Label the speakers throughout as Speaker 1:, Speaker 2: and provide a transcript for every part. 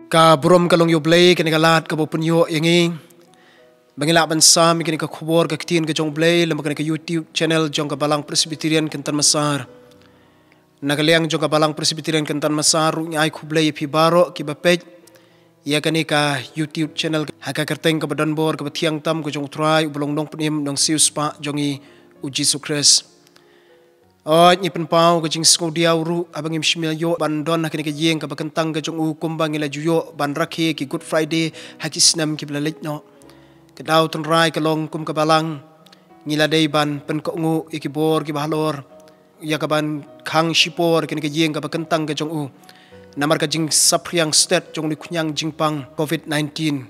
Speaker 1: Ka brom kalong yo blay kini kalat ka bopun yo yangi bangila bansa mi kini ka khubor ka kitin ka jong blay lam kini ka YouTube channel jong ka Balang Presbyterian Kentan Masar nagaliang jong ka Balang Presbyterian Kentan Masar nyai khublay pi baro ki bapej ya kani ka YouTube channel haka kerteng ka badan bor ka bathiang tam ka jong try ubulong dong penim dong sius pa jongi uji sukres ni penpau ke jing sko diau ru abang im shmil yo bandon hakini ke yeng ka bakentang ke jong u kumbang ila juyo ban rakhe ki Good Friday hakisnam ki blalit no ke dau ton rai ke long kum ka balang ngila dei ban pen ko ngu iki bor ki bahalor ya ka ban khang shipor kini ke yeng ka bakentang ke jong u namar ka jing sapriang state jong ni kunyang jingpang COVID-19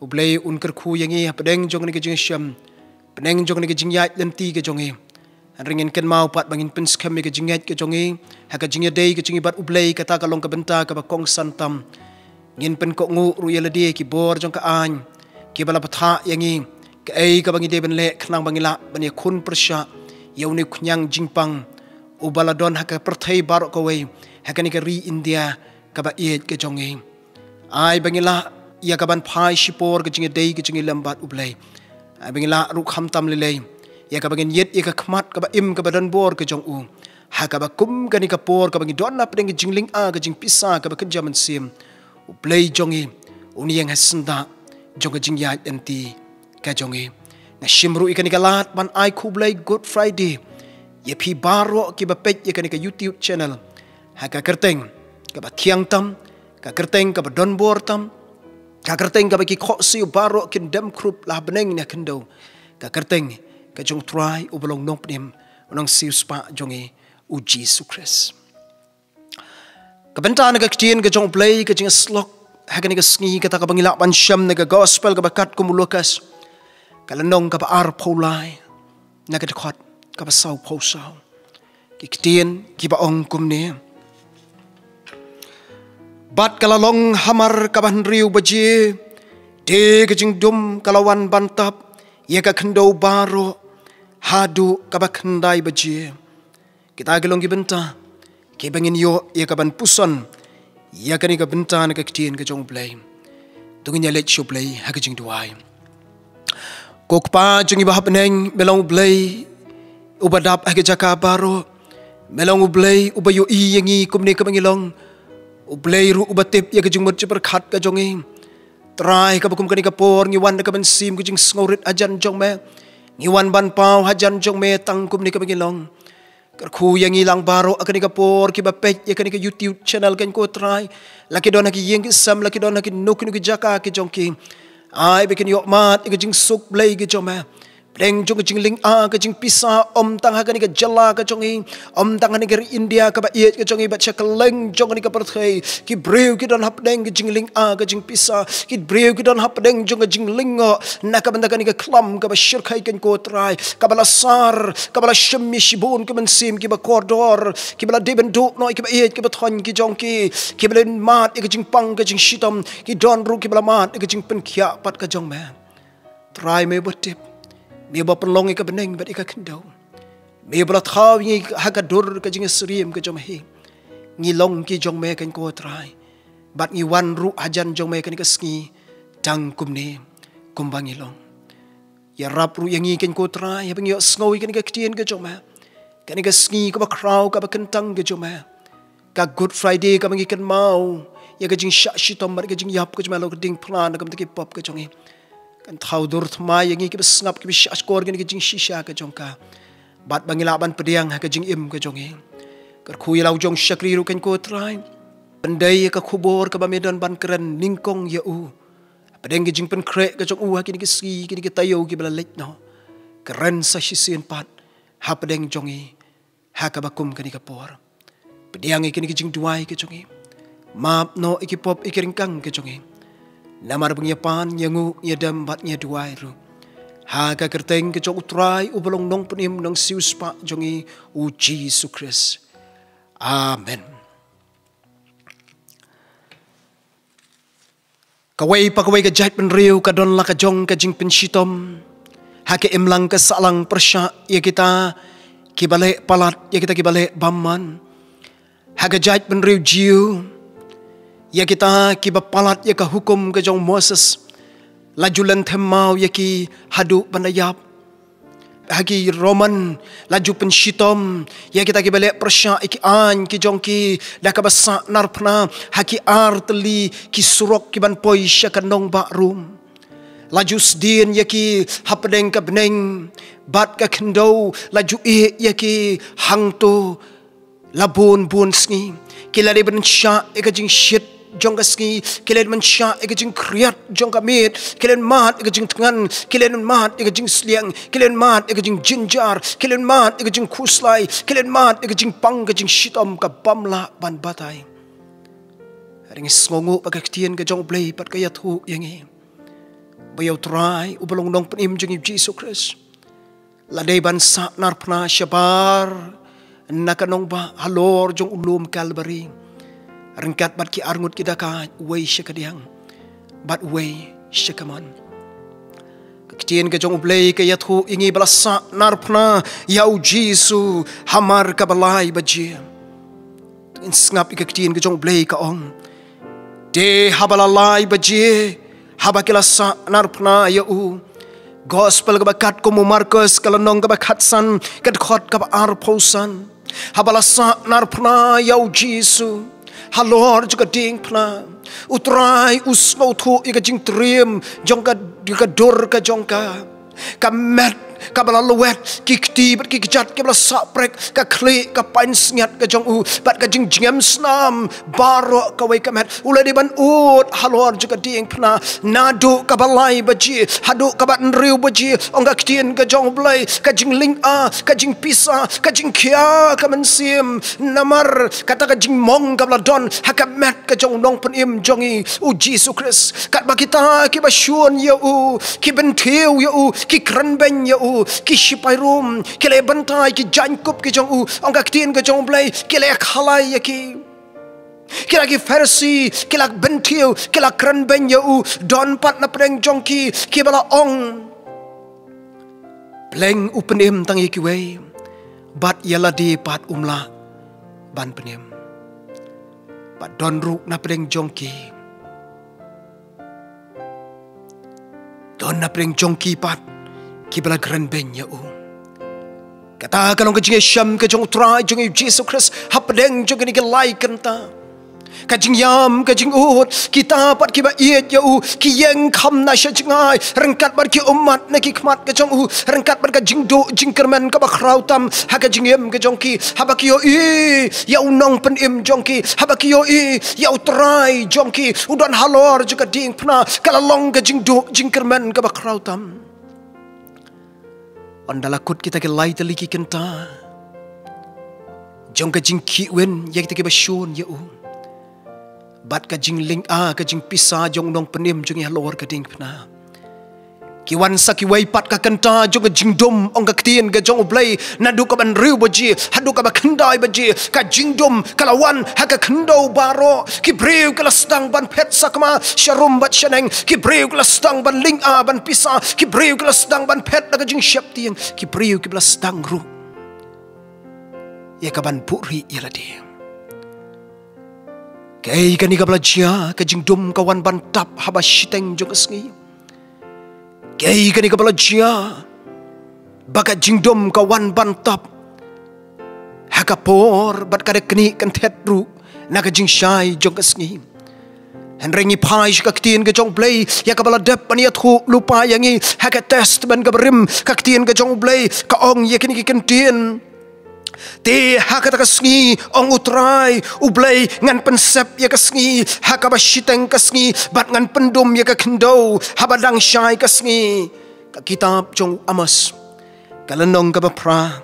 Speaker 1: ublei unker khu yangi pedeng jong ni ke jing syam pedeng jong ni ke jing yat lenti ke jong e ringin ken mau pat bangin pens kami ke jinget ke jongi haka jingya dei ke jingi bat ublei kata kalong ka benta ka bakong santam ngin pen ko ngu ru yela de ki bor jong ka an ki bala patha yangi ke ei ka bangi de ben le khnang bangila bani khun persha yauni khunyang jingpang ubala don haka perthai barok ko wei haka ni ka ri India ka ba yet ke jongi ai bangila ya ka ban phai shipor ke jingi dei ke jingi lambat ublei ai bangila ru kham tam lelei ya ka bagin yet ya ka khmat ka ba im ka badan bor ka jong u ha ka ba kum ka ni ka por ka bagi don na pdeng jingling a ka jing pisa ka ba kan jaman sim u play jongi uni yang hasenda jong ka jing ya enti ka jongi na shimru ikani ka lat ban ai khu blay Good Friday ya phi baro ki ba pej ya ka ni ka YouTube channel ha ka kerteng ka ba thiang tam ka kerteng ka ba don bor tam ka kerteng ka ba ki kho si baro kin dem krup la beneng na kendo ka kerteng ka jong try ubelong nong pnim unang sius pa jongi uji sukres ka benta na ka kitien ka jong play ka jing slok hagani ka sngi ka ta ka bangila ban syam na ka gospel ka bakat kumulukas ka lanong ka ba ar paulai na ka dekhot ka ba saw pausaw ki kitien ki ba ong kumne bat kalalong hamar ka ban riu baji de ka jing dum kalawan bantap ya ka khendo baro hadu kabakhandai baji kita gelong ki benta ke bangin yo ya ka ban puson ya kani ka benta na ka kitien ka jong play tungin ya let show play ha ka jing duai kokpa jing ba hapneng belong play ubadap ha ka jaka baro melong play ubayo i yangi kumne ka bangilong ublay ru ubatip ya ka jing mut perkhat ka jongi try ka bakum kani ka por ngiwan ka ban sim ka jing sngorit ajan jong me ngiwan ban pau hajan jong me tangkum ni ka bangilong karku yang ilang baro akan ni ka por ki bapej ya kan ni ka YouTube channel kan ko try laki don ki yeng sam laki don ki nuk ni ki jaka ki jong ki ai bikin yok mat ka jing suk blay ki jong me Deng jong jing ling a ka jing pisa om tang ha ka ni ka jala ka jong om tang ni ka India ka ba yet ka jong ba cha kaleng jong ni ka perthai ki breu ki don hap deng ki jing ling a ka jing pisa ki breu ki don hap deng jong jing ling na ka banda ka ni ka klam ka ba shir khai kan ko try ka bala sar ka bala shmi shibun ka man sim ki ba kordor ki bala deben do no ki ba yet ki ba thon ki jong ki bala mat ka jing pang ka jing shitam ki don ru ki bala mat ka jing pen khia pat ka jong me try me botip me ba penlong ka beneng ba ika kendo me bla thaw ngi haka dur ka jing sriem ka jom he ngi long ki jong me kan ko try bat ngi wan ru ajan jong me kan ka ski tang kumne kumbangi long ya rap ru yang ngi kan ko try ya bang yo sngowi kan ka kitien ka jom me kan ka ski ka ba kraw ka ba kentang ka jom me ka Good Friday ka bang ikan mau ya ka jing sha shitom ba ka jing yap ka jom lo ka ding plan ka mtaki pop ka jong he kan thaudur thma yangi ki besngap ki bisyakor ki jing shisha ka jongka bat bangilaban pediang ha ka jing im ka jongi kar khu yalau jong shakri ru kan ko try pandai ka khubor ka ba medan ban kren ningkong ya u pedeng ki jing pen kre ka jong u ha ki ski ki tayo ki bala lek no keren sa shisien pat ha pedeng jongi ha ka bakum ka ni ka por pediang ki jing duai ka jongi map no ikipop ikiringkang ka jongi namar pengyapan yangu nyadam bat nyaduai ru ha ka kerteng ke jong utrai ubelong nong penim nong sius pa jongi uji sukres amen kawai pa kawai ka jait pen riu ka don la ka jong ka jing pen shitom ha ke imlang ka salang persya ya kita kibale palat ya kita kibale bamman ha ka jait pen riu jiu Ya kita kiba palat ya ka hukum ke jong Moses. Lajulan themau ya ki hadu bandayap. Hagi Roman laju penshitom ya kita kibalik persya iki an ki jong ki dah ka basa narpna haki arteli ki surok ki ban poi syakanong ba rum. Laju sdin ya ki hapdeng ka beneng bat ka kendo laju ya ki hangto labun bun sngi kilade ben sya ka jing shit jong ka sngi kilen man sya ka jing kriat jong ka mit kilen mat ka jing tangan kilen mat ka jing sliang kilen mat ka jing jinjar kilen mat ka jing kuslai kilen mat ka jing pang ka jing shitom ka bamla ban batai ring sngongu pagaktian ka jong blay pat ka yathu yangi bayaw try ubalong nong panim jong Jesus Christ ladai ban sa narpna syabar nakanong ba halor jong ulum Calvary rengkat bat ki arngut kita ka way syakadiang bat way syakaman kaktian ka jong ublay ka yathu ingi balasa narpna yaw Jisu hamar ka balay baji in ngap kaktian ka jong ublay ka ong de habalalay baji habakilasa narpna yaw gospel ka bakat ko mo Marcos kalanong ka bakat san kadkhot ka ba arposan habalasa narpna yaw Jisu halor juga ding pna utrai usmau thu ika jing trim jongka dur ka jongka kamet kabala luwet kikti bat kikjat kabala saprek ka kli ka pain sngat ka jong u bat ka jing jingam snam baro ka wai kamet ula di ban ut halor juga ding pna nadu kabalai baji hadu kabat nriu baji ongga ktien ka jong blai ka jing ling a ka jing pisa ka jing kia ka mensim namar kata ka jing mong kabala don hakamet ka jong nong penim jongi u Jesus Christ kat ba kita ki basyun ya u ki bentiu ya u ki krenben ya u ki shipai rum ki le bantai ki jankup ki jong u ongga ktien ka jong blai ki le khalai ya ki lagi versi ki lak bentiu ki lak krenben ya u don pat na preng jong ki bala ong pleng u penim tang ki wei bat yala di pat umla ban penim bat don ru na preng jong ki don na preng jong ki pat ki bala krenben ya u kata kalong ka jing syam ka jong try jong Jesus Christ hapdeng jong ni ka lai kanta kajing yam kajing ut kita pat kiba iet ya u ki yeng kham na sha jingai rengkat bar ki umat na ki khmat ka jong u rengkat bar ka jing do jing kerman ka ba krautam ha ka jing yem ka jong ki ha ba ki yo i ya unong pen im jong ki ha ba ki yo i ya utrai jong ki udan halor juga ding pna kala long ka jing do jing kerman ka ba krautam ondalakut kita ke lai teliki kenta jong ka jing ki wen ya kita ke ba shun ya u bat ka jing ling a ka jing pisa jong nong penim jong halor ka ding pna kiwan saki wai pat ka kenta jong ka jing dom ong ka ktien ka jong blai nadu ka ban riu baji hadu ka ba kendai baji ka jing dom kalawan ha ka kendo baro ki breu ka lastang ban pet sakma sharum bat shaneng ki breu ka lastang ban ling a ban pisa ki breu ka lastang ban pet na ka jing syap tiang ki breu ki lastang ru ya ka ban puri ya ladi kay kani ka belajia ka jing dum kawan bantap haba shiteng jong asngi kay kani ka belajia baka jing dum kawan bantap hakapor bat kada kni kan tetru na ka jing shai jong asngi henrengi pai ka ktien ka jong blai ya ka bala dep paniat hu lupa yangi haka test ban ka berim ka ktien ka jong blai ka ong ya kini ki kentien te haka ta kasngi ong utrai ublay ngan pensep ya kasngi haka ba shiteng kasngi bat ngan pendum ya ka kendo habadang syai kasngi ka kitab jong Amos kalanong ka ba pra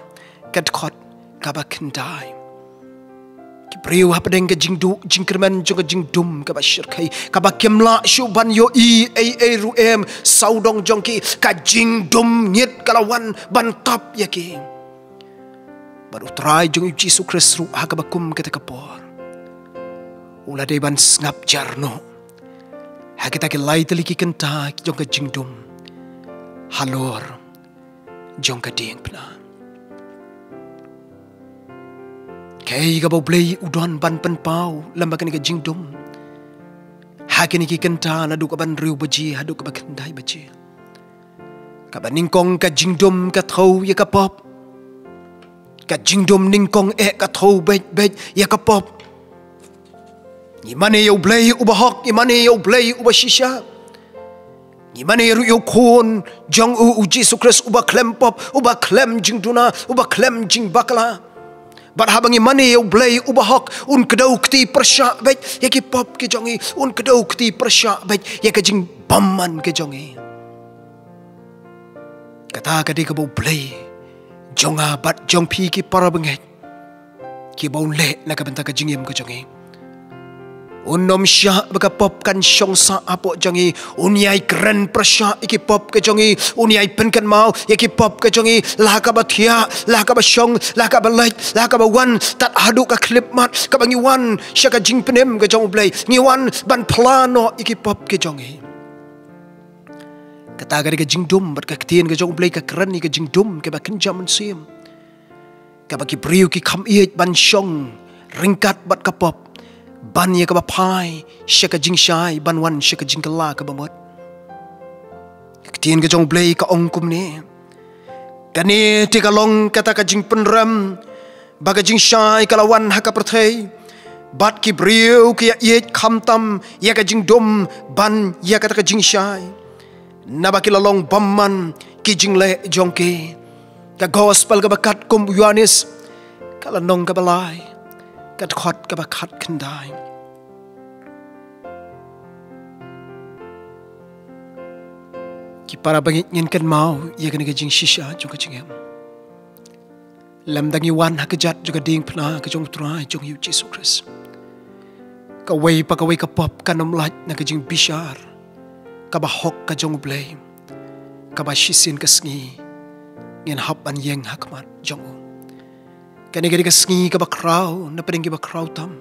Speaker 1: kadkhot ka ba kendai ki priu hapadeng ka jingdu jingkerman jong ka jingdum ka ba shirkai ka ba kemla shuban yo i ruem saudong jongki ka jingdum ngit kalawan bantap ya ki baru try jong Jesus Christ ru hagabakum kita kapor ula de ban ngap jarno ha kita ke lai teliki kenta jong ka jingdum halor jong ka ding pna kay ka blay udon ban pen pau lambakan ka jingdum Hakini ki kenta na du ka ban riu baji hadu ka ba kendai baji. Ka ba ningkong ka jingdom ka thau ya ka pop. Ka jingdom ningkong ka thau bet ya ka pop. Imane yo blay uba hok, imane yo blay uba shisha. Imane yo kon jong u Jesus Christ uba klem pop, uba klem jingduna, uba klem jing bakla. Bat habang imane yo blay uba hok un kedau kti persya bet ya ki pop ke jongi un kedau kti persya bet ya ka jing bamman ke jongi. Kata ka di ka bo blay jonga bat jong pi ki para benget ki bo le na ka benta ka jingim ke jongi. Unom sya baka pop kan syong sa apo jongi unyai keren persya iki pop ke jongi unyai pen kan mau iki pop ke jongi lah ka bathia lah ka ba syong lah ka ba lait lah ka ba wan tat hadu ka klip mat ka bangi wan sya ka jing penem ke jong blai ngi wan ban plano iki pop ke jongi. Kata ga ke jing dum bat ka ktien ke jong blai ka keren ni ke jing dum ke ba kenjam sim ka ba ki briu ki kham iet ban syong ringkat bat ka pop ban ya ka ba pai syaka jing shai ban wan syaka jing kala ka ba mot ktien ka jong blai ka ong kum ni kani ti ka long kata ka jing penram baga jing shai kalawan ha ka prathai bat ki briu ki ye kham tam ya ka jing dum ban ya kata ka jing shai na ba ki lalong bamman ki jing le jong ke ka gospel ka ba kat kum Yohanes kala nong ka balai kat khot ka ba khat khandai ki para bangit ngin kan mau ya kan ka jing shisha jong ka jingem lam dangi wan ha ka jat jong ka ding pna ka jong trai jong yu Jesus Christ ka wei pa ka wei ka pop ka nom lat na ka jing bishar ka ba hok ka jong blai ka ba shisin ka sngi ngin hap an yeng hakmat jong kani gadi ka sngi ka ba kraw na peding ba kraw tam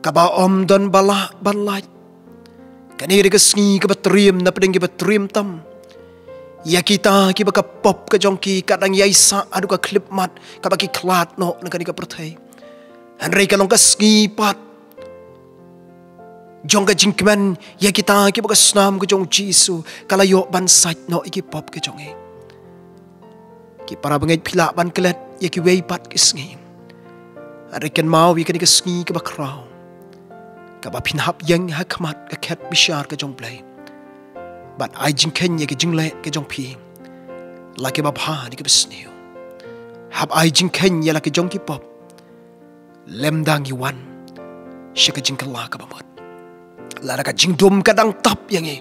Speaker 1: ka ba om don bala ban light kani gadi ka sngi ka ba trim na peding ba trim tam ya kita ki ba ka pop ka jong ki kadang yai sa adu ka clip mat ka ba ki klat no na kani ka perthai anrei ka long ka sngi pat jong ka jingkman ya kita ki ba ka snam ka jong jisu kala yo ban sait no iki pop ka jong ki para bangai pila ban kelet ya ki wei pat ki sngi arikan mau wi kan ki sngi ka ba kraw ka ba pin hap yang ha khamat ka khat bishar ka jong play but ai jing ken ya ki jing le ka jong pi la ki ba pha ni ki besniu hap ai jing ken ya la ki jong ki pop lem dang yi wan shika jing kala ka ba mot la ka jing dum kadang tap yang e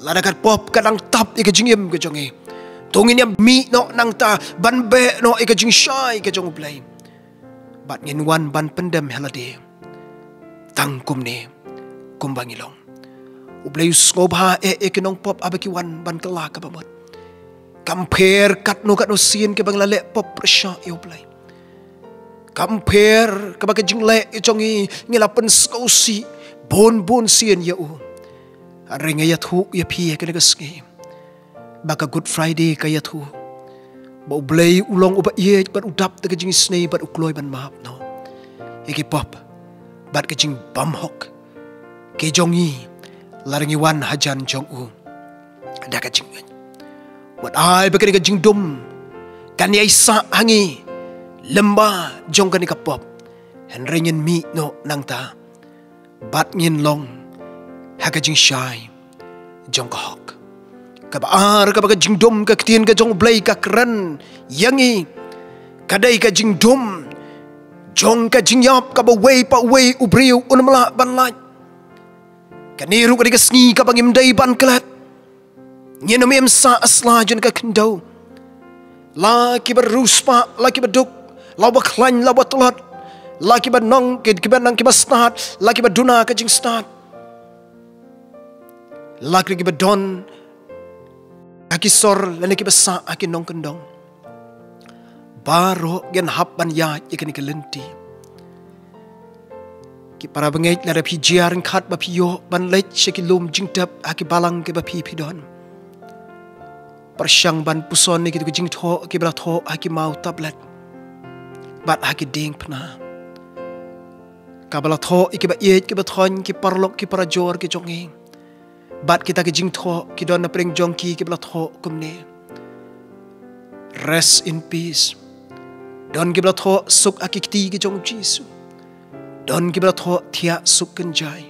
Speaker 1: la ka pop kadang tap ya ki jing yem ka jong e tungin ya mi no nang ta ban be no ika jing shai ka jong blai bat ngin wan ban pendem helade tang kum ne kum bangilong ublai skobha ekinong pop abaki wan ban kala ka bamot compare kat no sin ke bangla le pop pressure yo blai compare ka baka jing le ichongi ngilapen skosi bon sin ya u arenga ya thu ya phi ka ga ski baka Good Friday kaya thu bau blay ulong uba ye bat udap ta jing snei bat ukloy ban map no iki pop bat ka jing bam hok ke jongi larangi wan hajan jong u da ka jing wat ai baka ka jing dum kan yai sa hangi lemba jong kan ka pop hen ringen mi no nang ta bat ngin long ha ka jing shai jong ka hok kabar ka baga jingdom ka ktien ka jong blai ka kran yangi kadai ka jingdom jong ka jingyap ka ba wei pa wei ubriu unmla ban lai kaniru ka diga sngi ka bangim dai ban klat nyenom em sa asla jen ka kendo la ki ba ruspa la ki ba duk la ba klan la ba tlat la ki ba nong ki ba nang ki ba start la ki ba duna ka jing start la ki ba don aki sor lene ki basa aki nong kendong baro gen hap ban ya ikani kelenti ki para bengai na rapi jiaring khat ba piyo ban lech sheki lum jingtap aki balang ke ba pi pidon persyang ban puson ni ki jing tho ki bla tho aki mau tablet bat aki ding pna kabala tho iki ba yet ki ba thon ki parlok ki parajor ki jongi bat kita ki jing tho ki don na preng jong ki bala tho kumne. Rest in peace. Don ki bala tho suk akikti ki jong Jisu. Don ki bala tho thia suk kenjai.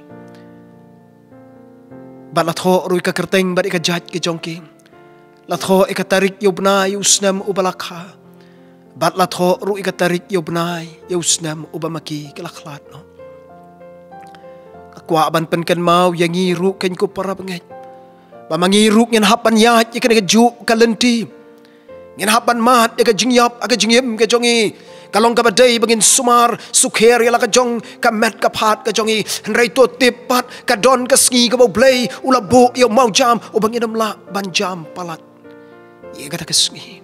Speaker 1: Bat la tho rui ka kerteng bat ika jat ki jong ki. La tho ika tarik yubna yusnam ubalakha. Bat la tho rui ika tarik yubna yusnam ubamaki kilaklat no. Kwa ban pen mau yang ngiru ken ko para benget. Ba mangiru ngin hapan yat ikan ke ju kalenti. Ngin hapan mat ka jingyap aga jingyem ka jongi. Kalong ka badai bangin sumar sukher yala ka jong ka met ka phat ka jongi. Henrai to tipat ka don ka sngi ka blay ulabu yo mau jam o bangin amla ban jam palat. Ye ka sngi.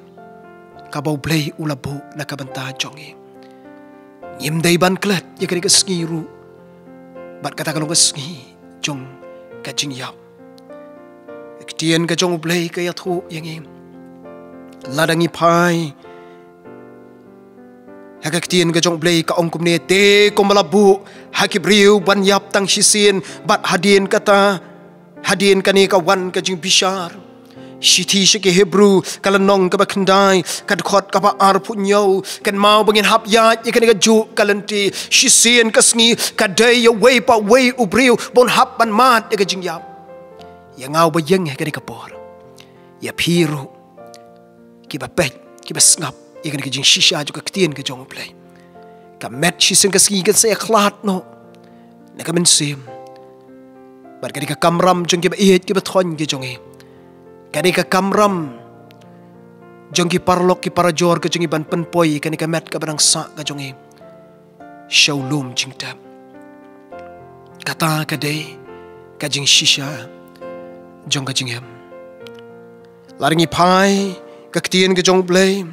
Speaker 1: Ka blay ulabu na ka banta jongi. Ngim dai ban klet ye ka sngi ru. Bat kata kalau kesngi jong kajing yap. Ketian ka jong blay ka yathu yang im. Ladangi pai. Haka ketian ka jong blay ka ongkum ne te komalabu hakibriu ban yap tang sisin bat hadien kata hadien kani ka wan ka jing bishar. Shiti shiki Hebrew kalanong ka bakandai kadkhot ka pa ar punyo kan mau bangin hap yat ikan ka ju kalanti shisin kasngi kadai yo way pa way ubriu bon hap ban mat ka jingyap ya ngau ba yeng ka ka por ya piru ki ba pet ki ba snap ikan ka jing shisha ju ka ktien ka jong play ka met shisin kasngi ka sa khlat no na ka mensim bar ka kamram jong ki ba iet ki ba thon ki jong kani ka kamram jongi parlok ki parajor ka jongi ban penpoi kani ka met ka barang sa ka jongi shaulum jingta kata ka dei ka jing shisha jong ka jingem laringi pai ka ktien ka jong blay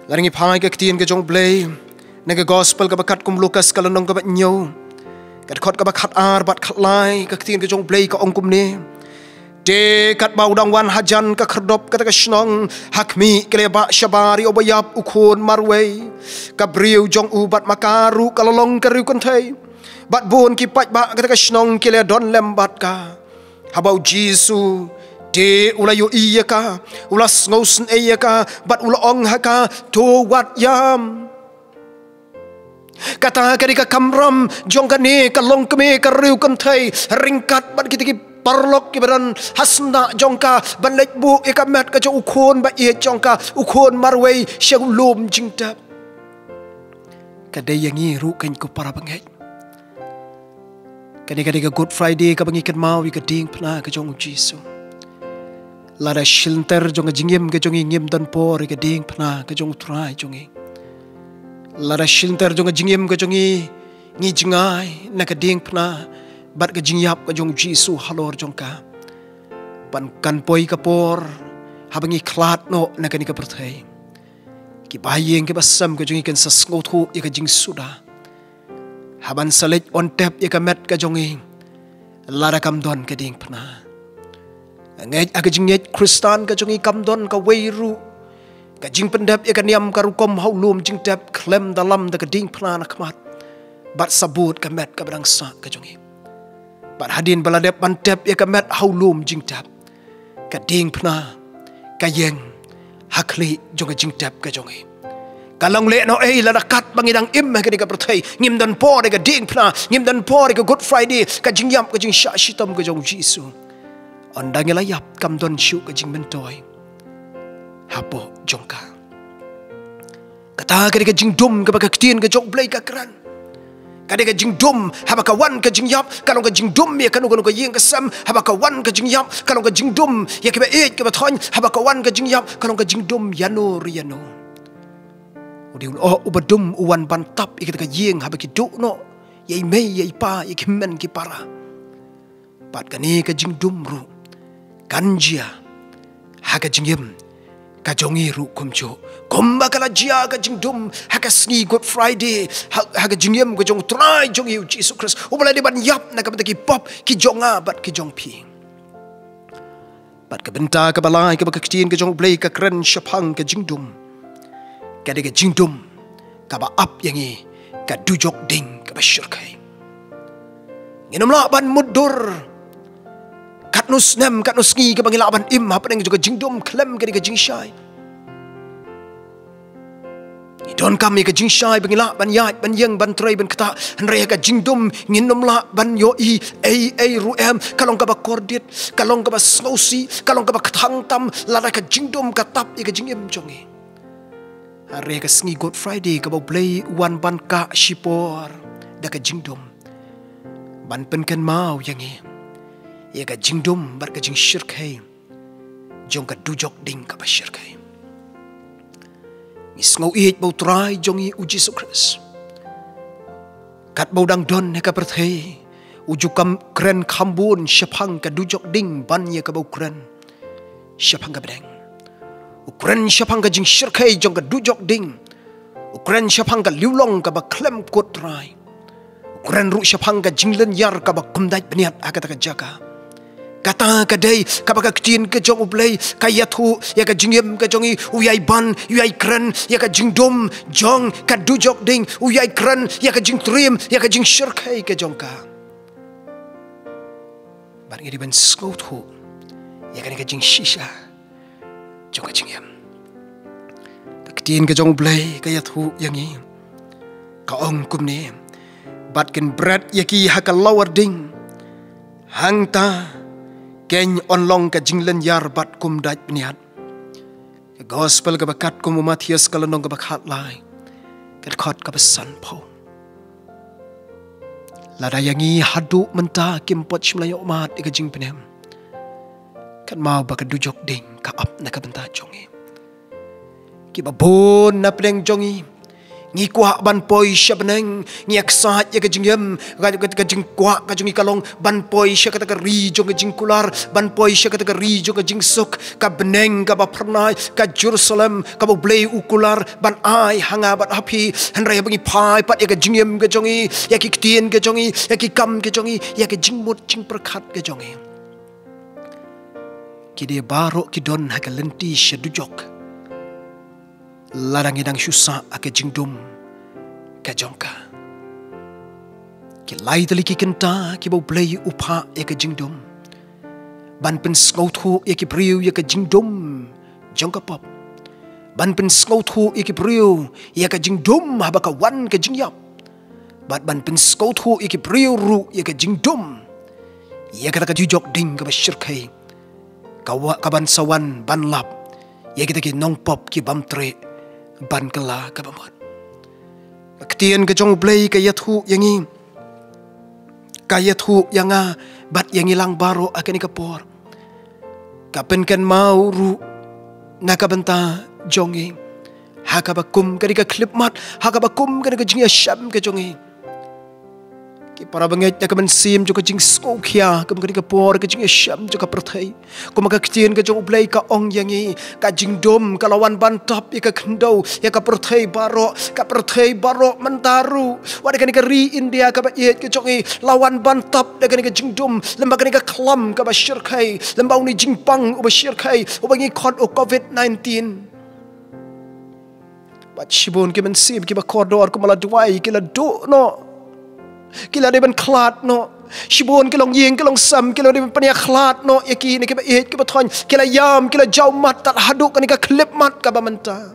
Speaker 1: laringi pai ka ktien ka jong blay naga gospel ka bakat kum Lukas ka lanong ka ba nyo ka khot ka bakat ar bat khatlai ka ktien ka jong blay ka ongkum ne de kat bau dangwan hajan ka kherdop kata ka shnong hakmi keleba shabari obayap ukun marway kabriu jong ubat makaru kalolong kariu konthai bat bon ki pach ba kata ka shnong kele don lembat ka habau Jisu de ulayo iya ka ulas ngausen iya ka bat ula ong haka to wat yam kata ka kamram jong ka ne ka long keme kariu konthai ringkat bat kita parlok kibaran hasna jongka banlek bu ikamat ka ukon ba ie jongka ukon marway syagulum jingta kadai yang iru kan ko para bangai kadai ka Good Friday ka bangi kan mau ka ding pna ka jong Jisu lada shilter jong jingem ka jong ngem dan por ka ding pna ka jong trai jongi lada shilter jong jingem ka jong ngi jingai na ka ding pna bat ka jingyap ka jong Jisu halor jong ka pan kan poi ka por habangi klat no na kani ka perthai ki bayeng ke basam ka jong ikan sasngothu ya ka jing suda haban salet on tap ya ka met ka jong lara kam don ka ding pna ngai aga jingnet Kristan ka jong kam don ka weiru ka jing pendap ya ka niam ka rukom haulum jing tap klem dalam da ka ding pna na kmat bat sabut ka met ka brang sa ka jong bat hadin baladep mantep ya kamet haulum jingtap kading pna kayeng hakli jonga jingtap ka jongi kalang le no la dakat bangidang im ka ka perthai ngim dan por ka ding pna ngim dan por ka Good Friday ka jingyam ka jing sha shitam ka jong Jisu ondang layap kam don shu ka jing mentoi hapo jongka kata ka jing dum ka ka ktien ka jong blai ka kran kadang ka jing dum haba ka wan ka jing yap kalau ka jing dum ya kanu ka yeng ka sam haba ka wan ka jing yap kalau ka jing dum ya ka et ka thon haba ka wan ka jing yap kalau ka jing dum yano riano udi o ubadum uwan bantap ikita ka yeng haba ki du no yai mei yai pa ikimen ki para pat kani ka jing dum ru kanjia ha ka jing yem ka jongi ru kumcho komba kala jia ka jingdum haka sngi Good Friday haka jingyem ka jong try jong yu Jesus Christ ubala de ban yap na ka ki pop ki jonga bat ki jong pi bat ka benta ka balai ka baktin ka jong blay ka kren shapang ka jingdum ka de ka jingdum ka ba up yangi kadujok ding kabasyirkai. Nginamla ban mudur katnus nem katnus ngi kabangila ban im hapan juga jingdom klem kadi ka jingshai. Idon kami ka jingshai bangila ban yat ban yang ban tray ban kata hanraya ka jingdom nginamla ban yo I ruem kalong ka ba kordit kalong ka ba snowsi kalong ka ba kathang tam lada ka jingdom ka tap I ka jingim jongi. Hanraya ka sngi God Friday ka ba play wan ban ka shipor da ka jingdom ban pen kan mau yangi. Ya ka jingdom bar ka jing shirkai jong ka dujok ding ka ba shirkai. Ngau ihit bau try jongi uji sukres. Kat bau dang don ka perthei uju kam kren khambun syapang ka dujok ding ban ye ka bau kren syapang ka bedeng. Ukren syapang ka jing shirkai jong ka dujok ding. Ukren syapang ka liulong ka ba klem kot try. Ukren ru syapang ka jinglen yar ka ba kumdai beniat akata ka jaga. Kata kadai kabaka ktin ke jong ublay kayatu ya ka jingim ka jongi uyai ban uyai kren ya ka jingdom jong ka dujok ding uyai kren ya ka jing trim ya ka jing shirkai ka jong ka bar ngiri ban skot hu ya ka jing shisha jong ka jingim ka ktin ka jong ublay kayatu yangi ka ong kumne bat ken bread ya ki ha ka lower ding hangta Keny onlong ka jinglen yar bat kum dait bniat. Ka gospel ka bakat kum Matius ka lanong ka bakhat lai. Ka khot ka basan po. Lada yangi hadu menta kimpot shmlayo mat ika jing penem. Kan mau baka dujok ding ka up na ka benta jongi. Ki babon na pedeng jongi. Ngi kuah ban poi syabeneng ngi aksat ya ka jingyam ka jing kuah ka jongi kalong ban poi sya kata ka ri jong ka jing kular ban poi sya kata ka ri jong ka jing suk ka beneng ka ba pernai ka Jerusalem ka ba blei ukular ban ai hanga bat happy hanraya bangi pai pat ya ka jingyam ka jongi ya ki ktien ka jongi ya ki kam ka jongi ya ka jingmut jing perkhat ka jongi ki de baro ki don ha ka lenti sya dujok ladang idang syusa ake jingdum ka jongka. Ki lai tali ki kenta ki bau play upa ya ka jingdum. Ban pen skautu ya ki priu ya ka jingdum jongka pop. Ban pen skautu ya ki priu ya ka jingdum haba ka wan ka jingyap. Ban pen skautu ya ki priu ru ya ka jingdum. Ya kata ka jujok ding ka basyirkai. Ka ban sawan ban lap. Ya kita ki nong pop ki bamtre. Ban kala ka bamot. Ketien ke jong blay kayathu yangi. Kayathu yanga bat yang ilang baro akan ikapor. Kapen kan mau ru nakabenta jongi. Hakabakum kadika klip mat hakabakum kadika jingya syam ke jongi. Ki para bangit na kaman sim juga jing skokya kam kadika por ka jingya syam juga perthai. Kumaka ketien ke jong blay ka ong yangi ka jingdom kalawan bantap ya ka kendau ya ka perthai baro mentaru wada kanika ri India ka ba yet ke jongi lawan bantap da kanika jingdom lemba kanika klam ka ba syirkai lemba uni jingpang uba syirkai ubangi khot o COVID-19 bat shibon ki man sim ki ba kordor ko mala duai ki la do no kila de ban klat no shibon kilong yeng kilong sam kilo de pania klat no yaki ni ke ba et ke ba thon kila yam kila jaw mat tat haduk kan ka klip mat ka ba menta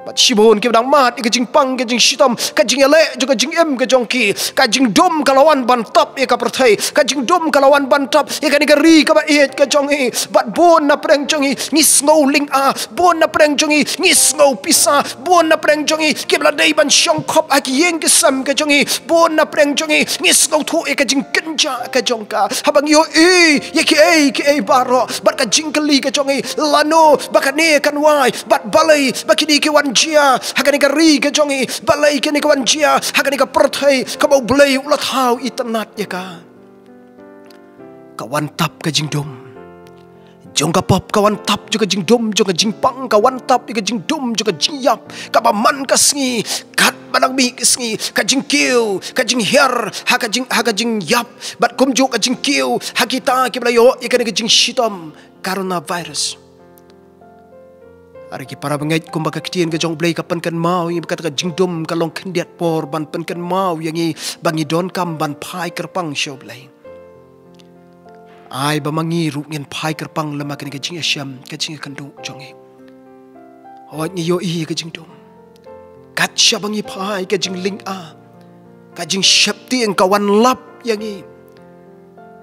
Speaker 1: bat shibon ke dang mat ke jing pang ke jing shitam ka jing ele juga jing em ke jongki ka jing dom kalawan bantap ya ka perthai ka jing dom kalawan bantap ya kan ka ri ka ba et ke jongi bat bon na preng jongi ngis ngau ling a bon na preng jongi ngis ngau pisa bon na preng jongi ke bla dei ban shong khop a ki yeng ke sam ke jongi bon na preng jongi ngis ngau thu e ka jing kenja ka jongka habang yo ye ki e baro bat ka jing kali ke jongi lano bakane kan wai bat balai bakini ke wan jia hakani ka ri ke jongi balai ke ni ka wan jia hakani ka perthai ka bau blai ulat hau itanat ya ka kawan tap ka jingdom jong ka pop kawan tap juga jingdom juga jingpang kawan tap juga jingdom juga jingyap ka ba man ka sngi kat banang mi ka sngi ka jingkiu ka jingher haka jing yap bat kumju ka jingkiu hakita ki blayo ikani ka jing shitam coronavirus Ari ki para bangait kumbaga kitien ka jong blay kapan kan mau yang kata ka jingdom ka long kendiat por ban pen kan mau yang i bangi don kam ban pai kerpang show blay. Ai ba mangi ru ngin pai kerpang lama kan ka jing asyam ka jing kan du jong i. Hoi ni yo i ka jingdom. Kat sya bangi pai ka jing ling a. Ka jing syapti ang kawan lap yang i.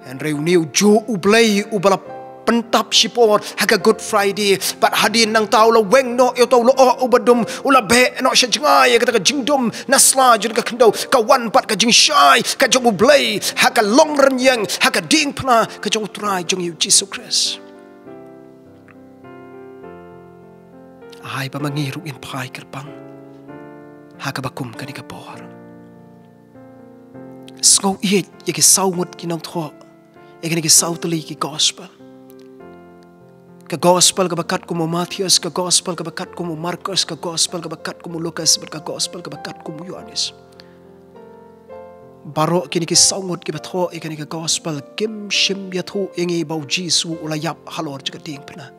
Speaker 1: And reuniu jo u blay u balap pentap sipor haga Good Friday pat hadin nang tau la weng no yo tau lo o ubadum ula be no sha jingai kata ka jingdom nasla jun ka kendo kawan pat ka jing shai ka jong blay haga long ren yang haga ding pna ka jong trai jong yu Jesus Christ ai pa mangiru in pai kerpang haga bakum ka ni ka por sngau ye ye ki saumut ki nong tho ye ki sautli ki gospel ka gospel ka bakat ko mo Matthews, ka gospel ka bakat ko mo Marcos, ka gospel ka bakat ko mo Lucas, ka gospel ka bakat ko mo Yohanes. Baro kini ki saungot ki batho ikani ka gospel kim shim yathu ingi bau Jisu ulayap halor juga ding pena.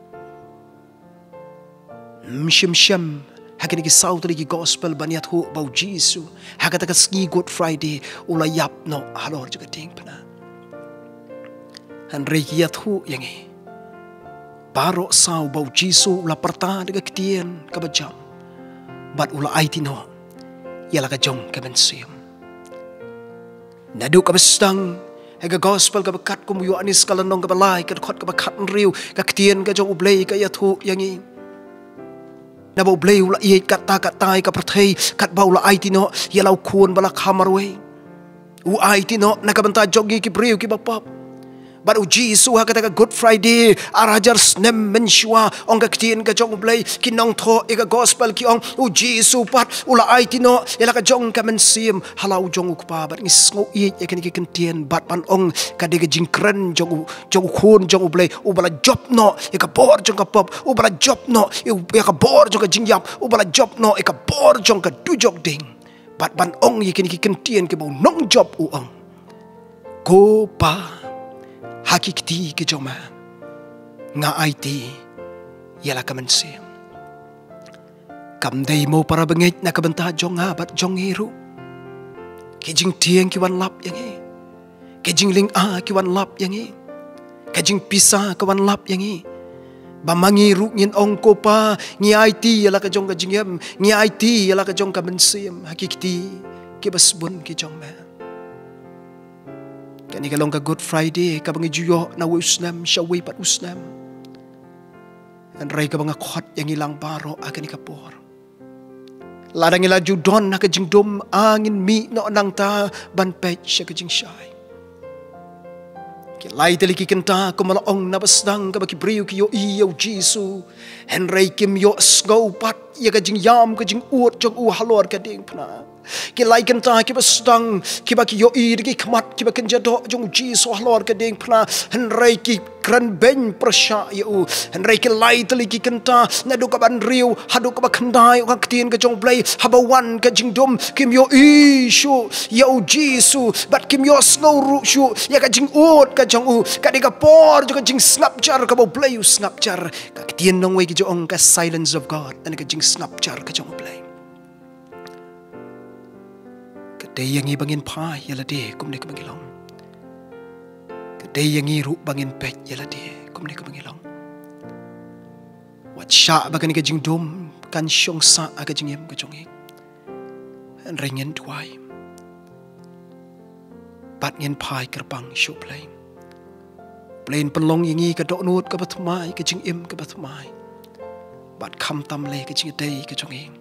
Speaker 1: Shim shim hakini ki sautri ki gospel baniat hu bau Jisu hakata ka ski Good Friday ulayap no halor juga ding pena. Han rekiat hu yangi Baro sau bau Jisu ula perta dega ketien kabajam. Bat ula aitino yala ka jong kabensiam. Nadu kabestang ega gospel ka bakat ko muyo anis kalanong ka balay ka khot ka bakat riu ka ketien ka jong ublay ka yathu yangi. Na bau ublay ula iet kata katai ka perthei kat bau ula aitino yala kuon bala kamarwe. U aitino nakabanta jogi ki briu ki bapap. Baru Jisu hakata ka Good Friday arajar snem mensua ong ka kitien ka jong blay kinong tho ika gospel ki ong u Jisu pat ula aitino yala ka jong ka mensim halau jong ukpa bat ngis ngo i yakan ki kentien bat pan ong ka de jingkren jong khun jong blay u bala job no ika bor jong ka pop u bala job no ika bor jong ka jingyap u bala job no ika bor jong ka du jog ding bat pan ong yakan ki kentien ki bau nong job u ong ko pa hakikti ke joma nga IT yala kamansim kam dei mo para bangit na kabanta jong nga bat jong hiru kijing tieng ki wan lap yangi kijing ling a ki wan lap yangi kijing pisa ki wan lap yangi bamangiru ngin ong ko pa ngi IT yala ka jong ka jingyam ngi IT yala ka jong kamansim hakikti ki basbun ki jong ma Kani kalong ka Good Friday ka bangi juyo na usnam siya way pat usnam. Anray ka mga khot yang ilang baro akan ikapor. Ladang ila judon na kajingdom angin mi no nang ta banpet siya kajing siyay. Kilay tali kikanta kumalaong nabasdang ka bakibriyo kiyo iyaw Jisu. Henray kim yo sgaw pat ya kajing yam kajing uot jong uhalor kading pana. Kilay kanta kibasdang kiba kiyo iri ki kamat kiba kenjado jong Jisu halor kading pana. Henray ki kran ben prasya yau. Henray kilay tali kikanta nado ka ban riyo hado ka bakandai ka katiin ka jong blay habawan kajing dom kim yo isyo yaw Jisu bat kim yo sgaw ru syo ya kajing uot ka jong u kadika por jo kajing snapchar ka blay u snapchar ka katiin nong way ki jong ka silence of God and kajing snapchar ka jong blay. Day yang ibangin pa yala de kumne kumangilong. Day yang iru bangin pet yala de kumne kumangilong. Wat sya bagan ka jing dum kan syong sa aga jing yem ka jong ik. An ringen tuai. Bat ngin pai kerbang syu play. Plain penlong yang i ka dok nut ka batumai ka jing im ka batumai. Bat kam tam le ka jing day ka jong ik.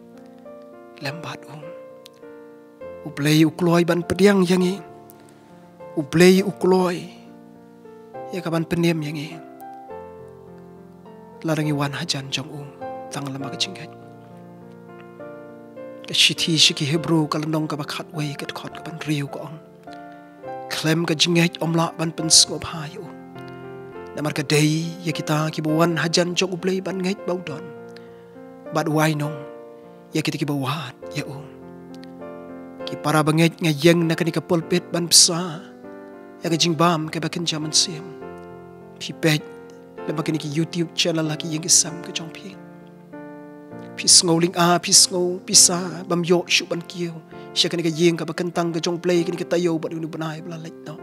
Speaker 1: Lembat Uplay ukloy ban pediang yangi. Uplay ukloy. Ya kaban penem yangi. Larangi wan hajan jong tang lama kecingkat. Kashiti shiki Hebrew kalandong kabakat way kat kot kaban riu ko ong. Klem ka jingat omla ban pensngop hayo. Namar ka day ya kita kibawan hajan jong uplay ban ngait baudon. Bad wainong ya kita kibawat ya Ki para bangit nga yang na kanika pulpit ban psa. Ya kajing bam kaya bakin jaman sim. Pi pet na bakin ki YouTube channel laki yang isam ka jong pi. Pis ngau ling pis ngau pisa bam yo shu ban kiu. Sya kan ka yeng ka bakentang ka jong play kan ka tayo ba unu banai bla lait no.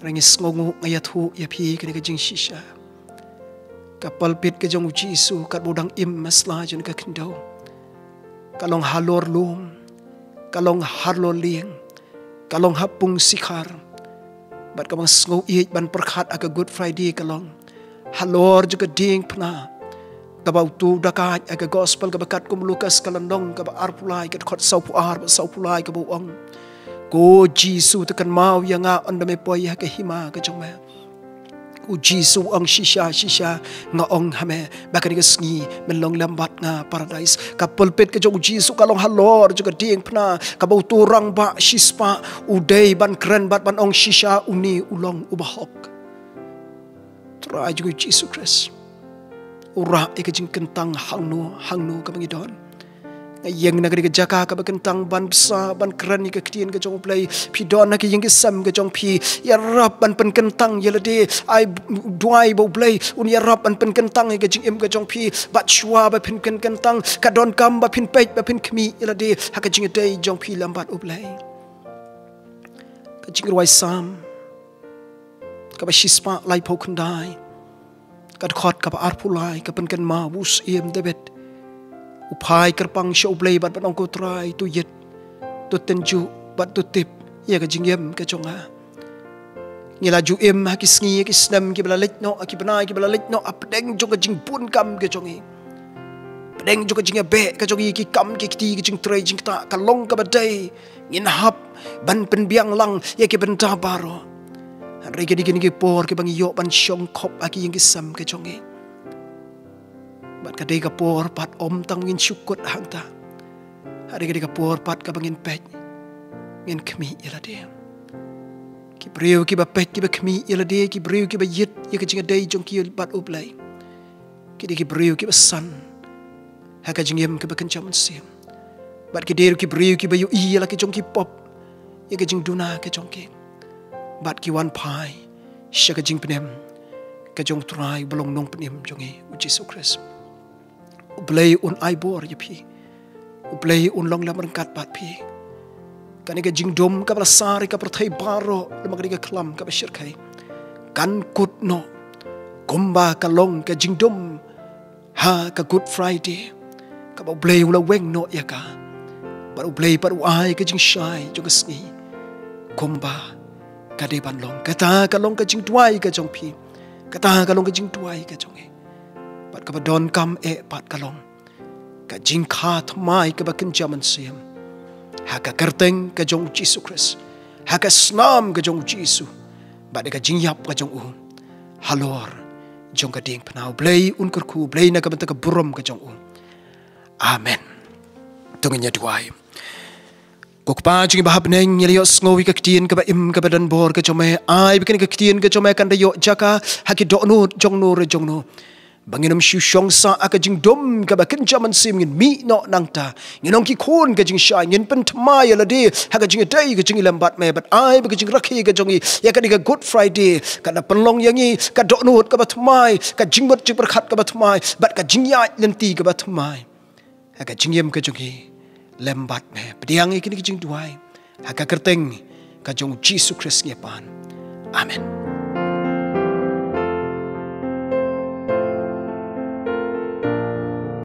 Speaker 1: Rangis ngau ngayat hu ya pi kan ka jing shisha. Kapal pit ka jong Jisu kat bodang im masla jon ka kendo. Kalong halor lum, kalong harlo lieng, kalong hapung sikhar. Bat kamang ngau iit ban perkhat aga Good Friday kalong. Halor juga ding pna. Kabau tu dakat aga gospel kabakat kum Lukas kalandong kaba arpulai kat khot sau pulai kabu ong. Ko Jisu tekan mau yang ondame poi ha ke hima ka jongma. Ko Jisu ang shisha nga ong hame bakani ka sngi menlong lambat nga paradise ka pulpit ka jong Jisu kalong halor juga ding pna kabau tu rang ba shispa udai ban kren bat ban ong shisha uni ulong ubahok. Try juga Jisu Christ. Ura ikajing kentang hangno ka bangidon. Ngayeng nagari ka jaka ka kentang ban besa ban keren ka kdien ka jong play pidon na kiyeng sam ka jong pi ya rap ban pen kentang yelade ai duai bo play un ya rap ban pen kentang ka jing im ka jong pi bat shwa ba pen kentang ka don kam ba pen pej ba pen kmi yelade ha ka jing dei jong pi lambat u play. Ka jing ruai sam ka ba shispa lai po kandai kad khot ka ba arpulai ka pen kan ma bus im debet upai kerpang show play bat ban ongko try tu yet tu tenju bat tu tip ya ka jingyam ka chonga ngila ju im ha kisngi kisnam ki bala letno ki banai ki bala letno apdeng jo ka jing pun kam ka chongi pedeng jo ka jing be ka chongi ki kam ki ti ki jing tray jing ta ka long ka badai ngin hap ban pen biang lang ya ki ben ta baro re ki ki por ki bang yo ban shong khop aki yang ki sam ka chongi bat kadai kapor pat om tang ngin syukut hang ta. Hari kadai kapor pat ka bangin pej ngin kemi ila de. Ki breu ki ba pej ki ba kemi ila de ki breu ki ba yit ya ka jinga dai jong ki bat ublai. Ki de ki breu ki ba san. Ha ka jingem ki ba kencaman sim. Bat ki der ki breu ki ba yu i la ki jong ki pop. Ya ka jing duna ka jong ki. Bat ki wan pai sya ka jing penem ka jong try belong nong penem jongi Jesu Christ. Ublay un aibor ya pi. Ublay un long lam rengkat bat pi. Kan ka jingdom ka balasari ka perthai baro lam ka klam ka bashirkai. Kan kut no. Kumba ka long ka jingdom ha ka Good Friday. Ka ublay ula weng no ya ka. Ba ublay pa uai ka jing shai jo ka sngi. Kumba ka de ban long kata ka long ka jing tuai ka jong pi. Kata ka long ka jing tuai ka jong pat ka don kam pat kalong ka jing kha thmai ka ba kenjaman siam ha ka kerteng ka jong Jesu Christ ha ka snam ka jong Jesu ba de ka jing yap ka jong halor jong ka ding pnau blai un kurku blai na ka banta ka burom ka jong amen tungnya duai kok pa jing bahap neng yelio ngowi ka ktien ka ba im ka badan bor ka jome ai bikin ka ktien ka jome kan dayo jaka ha ki do no jong no re jong no banginam syusyong sa aka jing dom ka ba kenjaman sim ngin mi no nangta nginong ki khon ka jing sha ngin pen thmai la de ha ka jing dai ka jing lambat me bat ai ba ka jing rakhi ka jongi ya ka diga Good Friday ka na penlong yangi ka do no ka ba thmai ka jing bot jing perkhat ka ba thmai bat ka jing ya lenti ka ba thmai ha ka jing yem ka jongi lambat me pediang ki jing duai ha ka kerteng ka jong Jesu Christ ngepan amen.